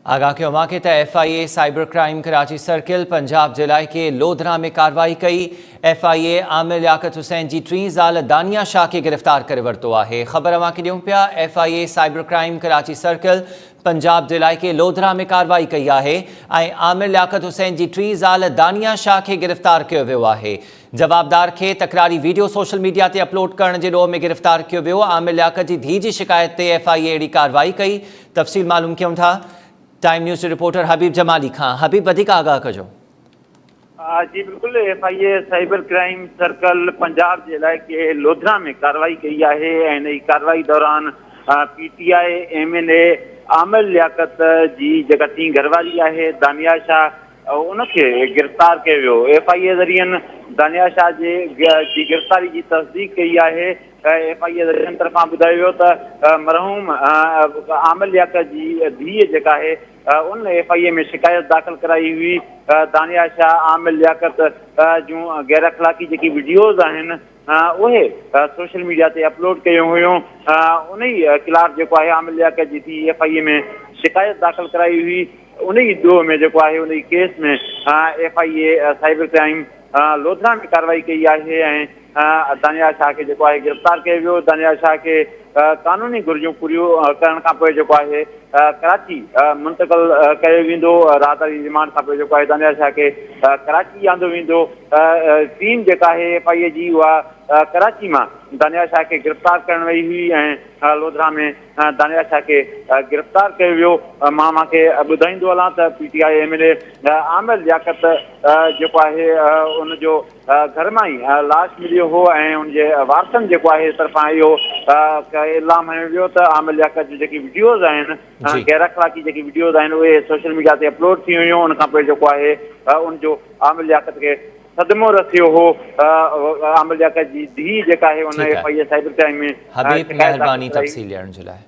आगाह के मौके तहत FIA cyber crime Karachi circle Punjab जिला के लोधरा में कार्रवाई कई। FIA आमिर लियाकत हुसैन जी 3 ज़ाल दानिया शाह के गिरफ्तार करे वरतो है। खबर अवां के ॾियूं पिया। FIA cyber crime Karachi circle Punjab जिला के लोधरा में कार्रवाई कई है। आमिर लियाकत हुसैन जी 3 ज़ाल दानिया शाह के गिरफ्तार किया वियो है। जवाबदार के तकरारी वीडियो सोशल मीडिया ते अपलोड करण जे ॾोह में गिरफ्तार किया वियो। आमिर लियाकत जी धी जी शिकायत ते FIA अहिड़ी कार्रवाई कई। तफ़सील मालूम कयूं था time news reporter Habib Jamali खां। हबीब वधिक आगाह कजो। जी बिल्कुल, FIA cyber crime circle Punjab जिले के लोधरा में कार्रवाई कई है। इन कार्रवाई दौरान PTI MLA आमिर लियाकत जी जेका टी घरवारी है दानिया शाह उनके गिरफ्तार किया वियो। FIA ज़रियन दानिया शाह जी गिरफ्तारी की तस्दीक कई है। FIA ज़रियन तरफां ॿुधायो वियो त मरहूम आमिर लियाकत जी धी जेका है उन FIA में शिकायत दाख़िल कराई हुई। दानिया शाह आमिर लियाकत जूं गैर अखलाक़ी जेकी वीडियोज़ आहिनि उहे सोशल मीडिया ते अपलोड कयूं हुयूं। उन खिलाफ़ जेको आहे आमिर लियाकत जी थी FIA में शिकायत दाख़िल कराई हुई। उन ॾोह में जेको आहे उन केस में FIA साइबर क्राइम लोधरा में कार्रवाई कई है ऐं दानिया शाह के जेको आहे गिरफ्तार किया वियो। दानिया शाह के कानूनी घुर्जूं पूरियूं करण खां पोइ जेको आहे कराची मुंतक़िल कयो वेंदो। राहत वारी रिमांड खां पोइ जेको आहे दानिया शाह के कराची आंदो वेंदो। टीम जेका आहे FIA जी उहा कराची मां दानिया शाह के गिरफ्तार करण वई हुई ऐं लोधरा में दानिया शाह के गिरफ्तार कयो वियो। मां खे ॿुधाईंदो हलां त PTI MLA आमिर लियाकत जेको आहे उनजो घर मां ई लाश मिलियो हो ऐं उनजे वारसनि जेको आहे तरफ़ां इहो इल्ज़ाम हयो वियो त आमिर लियाकत जी जेकी वीडियोज़ आहिनि गैर अखलाक़ी जेकी वीडियोज़ आहिनि उहे सोशल मीडिया ते अपलोड थी हुयूं। उन खां पोइ जेको आहे उनजो आमिर लियाकत खे सदमो रसियो हो। आमिर लियाकत जी धी जेका आहे उन FIA साइबर क्राइम में हबीब मेहरबानी तफ़सील ॾियण जे लाइ।